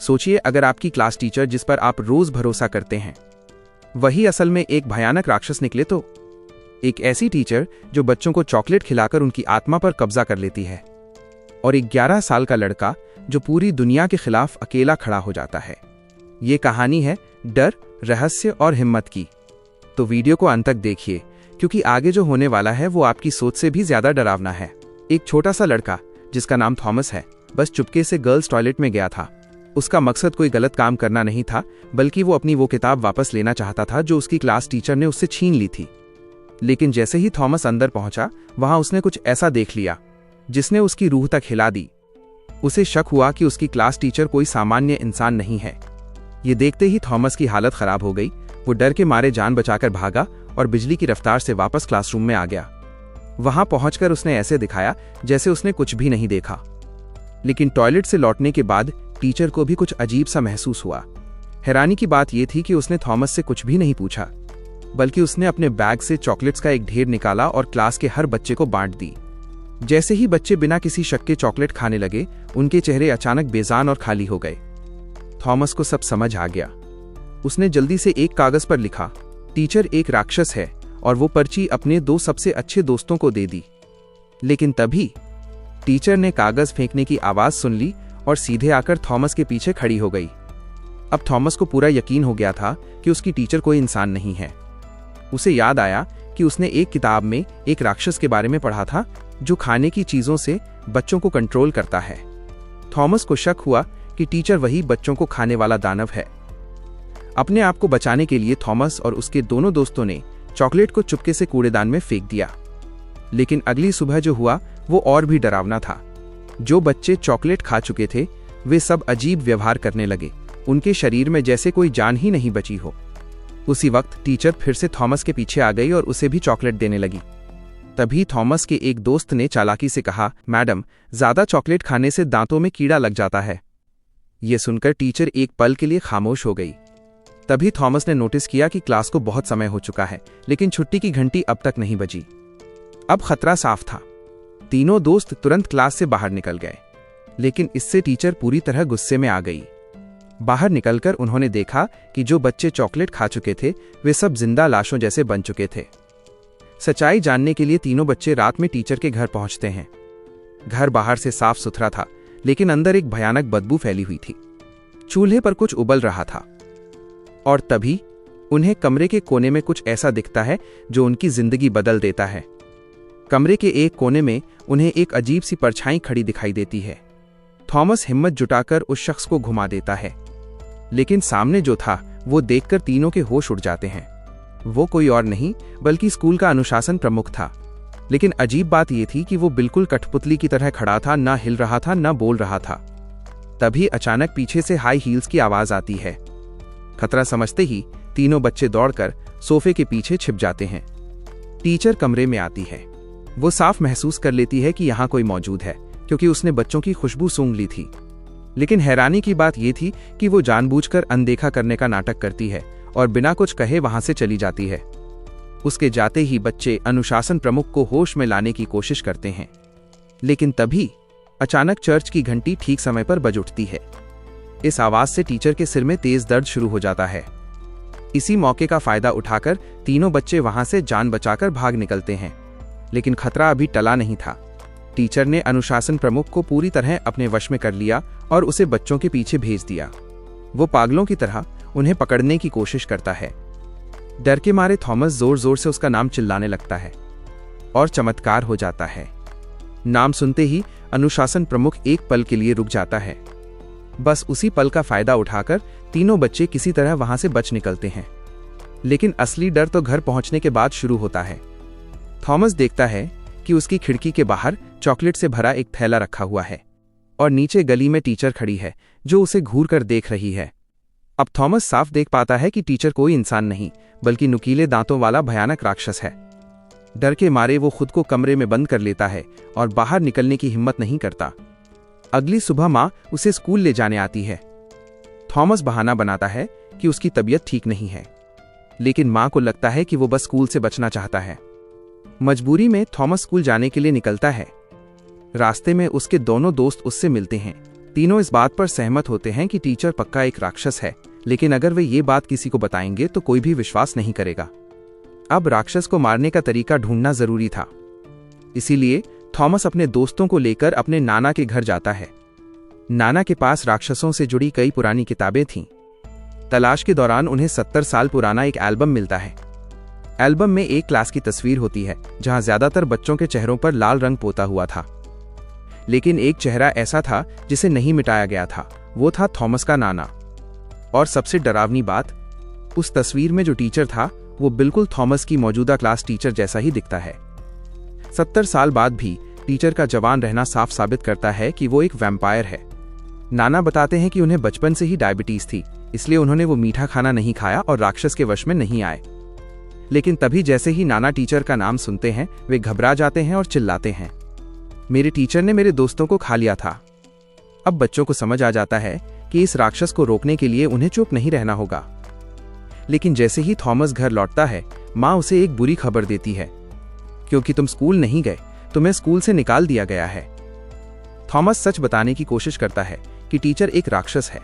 सोचिए, अगर आपकी क्लास टीचर जिस पर आप रोज भरोसा करते हैं वही असल में एक भयानक राक्षस निकले तो? एक ऐसी टीचर जो बच्चों को चॉकलेट खिलाकर उनकी आत्मा पर कब्जा कर लेती है, और एक 11 साल का लड़का जो पूरी दुनिया के खिलाफ अकेला खड़ा हो जाता है। ये कहानी है डर, रहस्य और हिम्मत की। तो वीडियो को अंत तक देखिए, क्योंकि आगे जो होने वाला है वो आपकी सोच से भी ज्यादा डरावना है। एक छोटा सा लड़का जिसका नाम थॉमस है, बस चुपके से गर्ल्स टॉयलेट में गया था। उसका मकसद कोई गलत काम करना नहीं था, बल्कि वो अपनी वो किताब वापस लेना चाहता था जो उसकी क्लास टीचर ने उससे छीन ली थी। लेकिन जैसे ही थॉमस अंदर पहुंचा, वहां उसने कुछ ऐसा देख लिया जिसने उसकी रूह तक हिला दी। उसे शक हुआ कि उसकी क्लास टीचर कोई सामान्य इंसान नहीं है। ये देखते ही थॉमस की हालत खराब हो गई। वो डर के मारे जान बचाकर भागा और बिजली की रफ्तार से वापस क्लासरूम में आ गया। वहां पहुंचकर उसने ऐसे दिखाया जैसे उसने कुछ भी नहीं देखा। लेकिन टॉयलेट से लौटने के बाद टीचर को भी कुछ अजीब सा महसूस हुआ। हैरानी की बात यह थी कि उसने थॉमस से कुछ भी नहीं पूछा, बल्कि उसने अपने बैग से चॉकलेट्स का एक ढेर निकाला और क्लास के हर बच्चे को बांट दी। जैसे ही बच्चे बिना किसी शक के चॉकलेट खाने लगे, उनके चेहरे अचानक बेजान और खाली हो गए। थॉमस को सब समझ आ गया। उसने जल्दी से एक कागज पर लिखा, टीचर एक राक्षस है, और वो पर्ची अपने 2 सबसे अच्छे दोस्तों को दे दी। लेकिन तभी टीचर ने कागज फेंकने की आवाज सुन ली और सीधे आकर थॉमस के पीछे खड़ी हो गई। अब थॉमस को पूरा यकीन हो गया था कि उसकी टीचर कोई इंसान नहीं है। उसे याद आया कि उसने एक किताब में एक राक्षस के बारे में पढ़ा था जो खाने की चीजों से बच्चों को कंट्रोल करता है। थॉमस को शक हुआ कि टीचर वही बच्चों को खाने वाला दानव है। अपने आप को बचाने के लिए थॉमस और उसके दोनों दोस्तों ने चॉकलेट को चुपके से कूड़ेदान में फेंक दिया। लेकिन अगली सुबह जो हुआ वो और भी डरावना था। जो बच्चे चॉकलेट खा चुके थे वे सब अजीब व्यवहार करने लगे। उनके शरीर में जैसे कोई जान ही नहीं बची हो। उसी वक्त टीचर फिर से थॉमस के पीछे आ गई और उसे भी चॉकलेट देने लगी। तभी थॉमस के एक दोस्त ने चालाकी से कहा, मैडम, ज्यादा चॉकलेट खाने से दांतों में कीड़ा लग जाता है। यह सुनकर टीचर एक पल के लिए खामोश हो गई। तभी थॉमस ने नोटिस किया कि क्लास को बहुत समय हो चुका है, लेकिन छुट्टी की घंटी अब तक नहीं बजी। अब खतरा साफ था। तीनों दोस्त तुरंत क्लास से बाहर निकल गए, लेकिन इससे टीचर पूरी तरह गुस्से में आ गई। बाहर निकलकर उन्होंने देखा कि जो बच्चे चॉकलेट खा चुके थे वे सब जिंदा लाशों जैसे बन चुके थे। सच्चाई जानने के लिए तीनों बच्चे रात में टीचर के घर पहुंचते हैं। घर बाहर से साफ सुथरा था, लेकिन अंदर एक भयानक बदबू फैली हुई थी। चूल्हे पर कुछ उबल रहा था, और तभी उन्हें कमरे के कोने में कुछ ऐसा दिखता है जो उनकी जिंदगी बदल देता है। कमरे के एक कोने में उन्हें एक अजीब सी परछाई खड़ी दिखाई देती है। थॉमस हिम्मत जुटाकर उस शख्स को घुमा देता है, लेकिन सामने जो था वो देखकर तीनों के होश उड़ जाते हैं। वो कोई और नहीं बल्कि स्कूल का अनुशासन प्रमुख था। लेकिन अजीब बात यह थी कि वो बिल्कुल कठपुतली की तरह खड़ा था, ना हिल रहा था ना बोल रहा था। तभी अचानक पीछे से हाई हील्स की आवाज आती है। खतरा समझते ही तीनों बच्चे दौड़कर सोफे के पीछे छिप जाते हैं। टीचर कमरे में आती है। वो साफ महसूस कर लेती है कि यहाँ कोई मौजूद है, क्योंकि उसने बच्चों की खुशबू सूंघ ली थी। लेकिन हैरानी की बात यह थी कि वो जानबूझकर अनदेखा करने का नाटक करती है और बिना कुछ कहे वहां से चली जाती है। उसके जाते ही बच्चे अनुशासन प्रमुख को होश में लाने की कोशिश करते हैं, लेकिन तभी अचानक चर्च की घंटी ठीक समय पर बज उठती है। इस आवाज से टीचर के सिर में तेज दर्द शुरू हो जाता है। इसी मौके का फायदा उठाकर तीनों बच्चे वहां से जान बचाकर भाग निकलते हैं, लेकिन खतरा अभी टला नहीं था। टीचर ने अनुशासन प्रमुख को पूरी तरह अपने वश में कर लिया और उसे बच्चों के पीछे भेज दिया। वो पागलों की तरह उन्हें पकड़ने की कोशिश करता है। डर के मारे थॉमस जोर जोर से उसका नाम चिल्लाने लगता है, और चमत्कार हो जाता है। नाम सुनते ही अनुशासन प्रमुख एक पल के लिए रुक जाता है। बस उसी पल का फायदा उठाकर तीनों बच्चे किसी तरह वहां से बच निकलते हैं। लेकिन असली डर तो घर पहुंचने के बाद शुरू होता है। थॉमस देखता है कि उसकी खिड़की के बाहर चॉकलेट से भरा एक थैला रखा हुआ है, और नीचे गली में टीचर खड़ी है जो उसे घूर कर देख रही है। अब थॉमस साफ देख पाता है कि टीचर कोई इंसान नहीं बल्कि नुकीले दांतों वाला भयानक राक्षस है। डर के मारे वो खुद को कमरे में बंद कर लेता है और बाहर निकलने की हिम्मत नहीं करता। अगली सुबह माँ उसे स्कूल ले जाने आती है। थॉमस बहाना बनाता है कि उसकी तबीयत ठीक नहीं है, लेकिन माँ को लगता है कि वो बस स्कूल से बचना चाहता है। मजबूरी में थॉमस स्कूल जाने के लिए निकलता है। रास्ते में उसके दोनों दोस्त उससे मिलते हैं, तीनों इस बात पर सहमत होते हैं कि टीचर पक्का एक राक्षस है, लेकिन अगर वे ये बात किसी को बताएंगे तो कोई भी विश्वास नहीं करेगा। अब राक्षस को मारने का तरीका ढूंढना जरूरी था। इसीलिए थॉमस अपने दोस्तों को लेकर अपने नाना के घर जाता है। नाना के पास राक्षसों से जुड़ी कई पुरानी किताबें थीं। तलाश के दौरान उन्हें 70 साल पुराना एक एल्बम मिलता है। एल्बम में एक क्लास की तस्वीर होती है जहां ज्यादातर बच्चों के चेहरों पर लाल रंग पोता हुआ था, लेकिन एक चेहरा ऐसा था जिसे नहीं मिटाया गया था। वो था थॉमस का नाना। और सबसे डरावनी बात, उस तस्वीर में जो टीचर था वो बिल्कुल थॉमस की मौजूदा क्लास टीचर जैसा ही दिखता है। 70 साल बाद भी टीचर का जवान रहना साफ साबित करता है कि वो एक वैम्पायर है। नाना बताते हैं कि उन्हें बचपन से ही डायबिटीज थी, इसलिए उन्होंने वो मीठा खाना नहीं खाया और राक्षस के वश में नहीं आए। लेकिन तभी जैसे ही नाना टीचर का नाम सुनते हैं वे घबरा जाते हैं और चिल्लाते हैं, मेरे टीचर ने मेरे दोस्तों को खा लिया था। अब बच्चों को समझ आ जाता है कि इस राक्षस को रोकने के लिए उन्हें चुप नहीं रहना होगा। लेकिन जैसे ही थॉमस घर लौटता है, माँ उसे एक बुरी खबर देती है, क्योंकि तुम स्कूल नहीं गए, तुम्हें स्कूल से निकाल दिया गया है। थॉमस सच बताने की कोशिश करता है कि टीचर एक राक्षस है,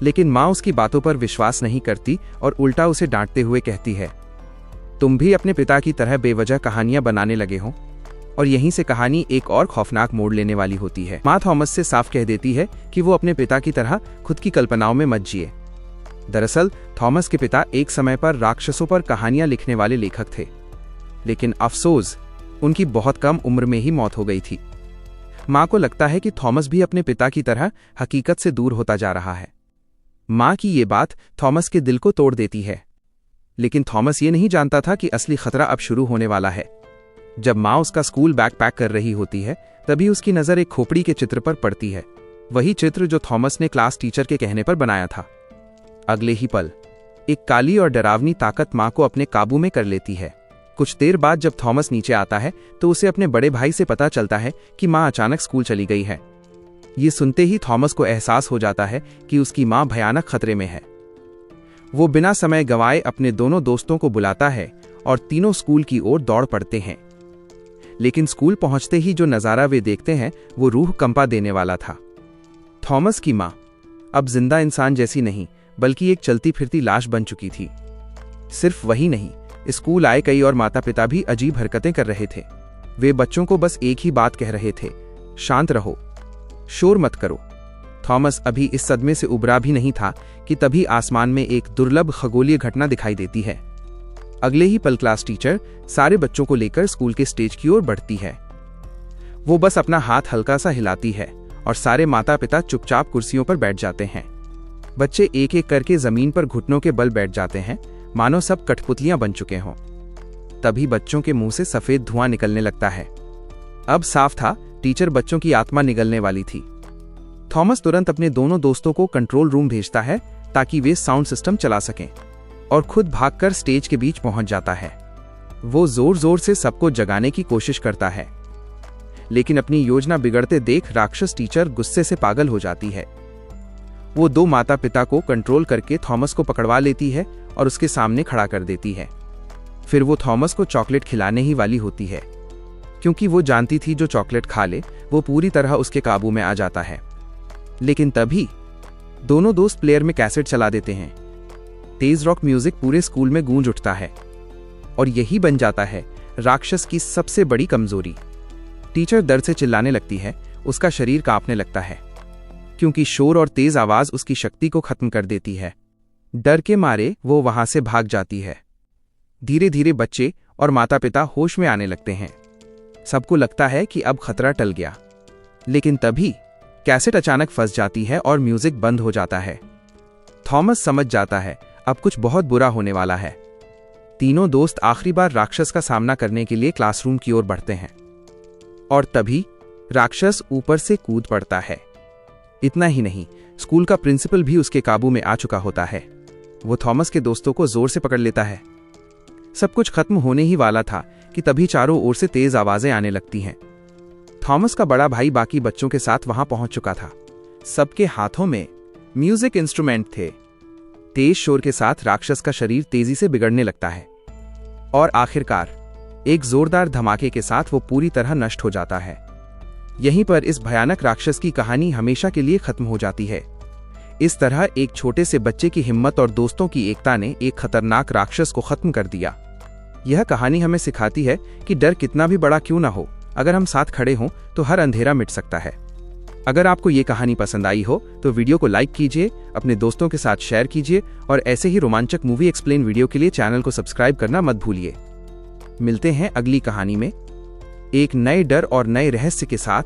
लेकिन माँ उसकी बातों पर विश्वास नहीं करती और उल्टा उसे डांटते हुए कहती है, तुम भी अपने पिता की तरह बेवजह कहानियां बनाने लगे हो। और यहीं से कहानी एक और खौफनाक मोड़ लेने वाली होती है। माँ थॉमस से साफ कह देती है कि वो अपने पिता की तरह खुद की कल्पनाओं में मत जिए। दरअसल थॉमस के पिता एक समय पर राक्षसों पर कहानियां लिखने वाले लेखक थे, लेकिन अफसोस उनकी बहुत कम उम्र में ही मौत हो गई थी। माँ को लगता है कि थॉमस भी अपने पिता की तरह हकीकत से दूर होता जा रहा है। माँ की ये बात थॉमस के दिल को तोड़ देती है, लेकिन थॉमस ये नहीं जानता था कि असली खतरा अब शुरू होने वाला है। जब माँ उसका स्कूल बैग पैक कर रही होती है, तभी उसकी नजर एक खोपड़ी के चित्र पर पड़ती है, वही चित्र जो थॉमस ने क्लास टीचर के कहने पर बनाया था। अगले ही पल एक काली और डरावनी ताकत माँ को अपने काबू में कर लेती है। कुछ देर बाद जब थॉमस नीचे आता है तो उसे अपने बड़े भाई से पता चलता है कि माँ अचानक स्कूल चली गई है। ये सुनते ही थॉमस को एहसास हो जाता है कि उसकी माँ भयानक खतरे में है। वो बिना समय गंवाए अपने दोनों दोस्तों को बुलाता है और तीनों स्कूल की ओर दौड़ पड़ते हैं। लेकिन स्कूल पहुंचते ही जो नजारा वे देखते हैं वो रूह कंपा देने वाला था। थॉमस की माँ अब जिंदा इंसान जैसी नहीं, बल्कि एक चलती फिरती लाश बन चुकी थी। सिर्फ वही नहीं, स्कूल आए कई और माता पिता भी अजीब हरकतें कर रहे थे। वे बच्चों को बस एक ही बात कह रहे थे, शांत रहो, शोर मत करो। थॉमस अभी इस सदमे से उबरा भी नहीं था कि तभी आसमान में एक दुर्लभ खगोलीय घटना दिखाई देती है। अगले ही पल क्लास टीचर सारे बच्चों को लेकर स्कूल के स्टेज की ओर बढ़ती है। वो बस अपना हाथ हल्का सा हिलाती है और सारे माता पिता चुपचाप कुर्सियों पर बैठ जाते हैं। बच्चे एक एक करके जमीन पर घुटनों के बल बैठ जाते हैं, मानो सब कठपुतलियां बन चुके हों। तभी बच्चों के मुंह से सफेद धुआं निकलने लगता है। अब साफ था, टीचर बच्चों की आत्मा निगलने वाली थी। थॉमस तुरंत अपने दोनों दोस्तों को कंट्रोल रूम भेजता है ताकि वे साउंड सिस्टम चला सकें, और खुद भागकर स्टेज के बीच पहुंच जाता है। वो जोर जोर से सबको जगाने की कोशिश करता है, लेकिन अपनी योजना बिगड़ते देख राक्षस टीचर गुस्से से पागल हो जाती है। वो दो माता पिता को कंट्रोल करके थॉमस को पकड़वा लेती है और उसके सामने खड़ा कर देती है। फिर वो थॉमस को चॉकलेट खिलाने ही वाली होती है, क्योंकि वो जानती थी जो चॉकलेट खा ले वो पूरी तरह उसके काबू में आ जाता है। लेकिन तभी दोनों दोस्त प्लेयर में कैसेट चला देते हैं। तेज रॉक म्यूजिक पूरे स्कूल में गूंज उठता है, और यही बन जाता है राक्षस की सबसे बड़ी कमजोरी। टीचर दर्द से चिल्लाने लगती है, उसका शरीर कांपने लगता है, क्योंकि शोर और तेज आवाज उसकी शक्ति को खत्म कर देती है। डर के मारे वो वहां से भाग जाती है। धीरे धीरे बच्चे और माता पिता होश में आने लगते हैं। सबको लगता है कि अब खतरा टल गया, लेकिन तभी कैसेट अचानक फंस जाती है और म्यूजिक बंद हो जाता है। थॉमस समझ जाता है अब कुछ बहुत बुरा होने वाला है। तीनों दोस्त आखिरी बार राक्षस का सामना करने के लिए क्लासरूम की ओर बढ़ते हैं, और तभी राक्षस ऊपर से कूद पड़ता है। इतना ही नहीं, स्कूल का प्रिंसिपल भी उसके काबू में आ चुका होता है। वो थॉमस के दोस्तों को जोर से पकड़ लेता है। सब कुछ खत्म होने ही वाला था कि तभी चारों ओर से तेज आवाजें आने लगती हैं। थॉमस का बड़ा भाई बाकी बच्चों के साथ वहां पहुंच चुका था। सबके हाथों में म्यूजिक इंस्ट्रूमेंट थे। तेज शोर के साथ राक्षस का शरीर तेजी से बिगड़ने लगता है, और आखिरकार एक जोरदार धमाके के साथ वो पूरी तरह नष्ट हो जाता है। यहीं पर इस भयानक राक्षस की कहानी हमेशा के लिए खत्म हो जाती है। इस तरह एक छोटे से बच्चे की हिम्मत और दोस्तों की एकता ने एक खतरनाक राक्षस को खत्म कर दिया। यह कहानी हमें सिखाती है कि डर कितना भी बड़ा क्यों ना हो, अगर हम साथ खड़े हों तो हर अंधेरा मिट सकता है। अगर आपको ये कहानी पसंद आई हो तो वीडियो को लाइक कीजिए, अपने दोस्तों के साथ शेयर कीजिए और ऐसे ही रोमांचक मूवी एक्सप्लेन वीडियो के लिए चैनल को सब्सक्राइब करना मत भूलिए। मिलते हैं अगली कहानी में एक नए डर और नए रहस्य के साथ।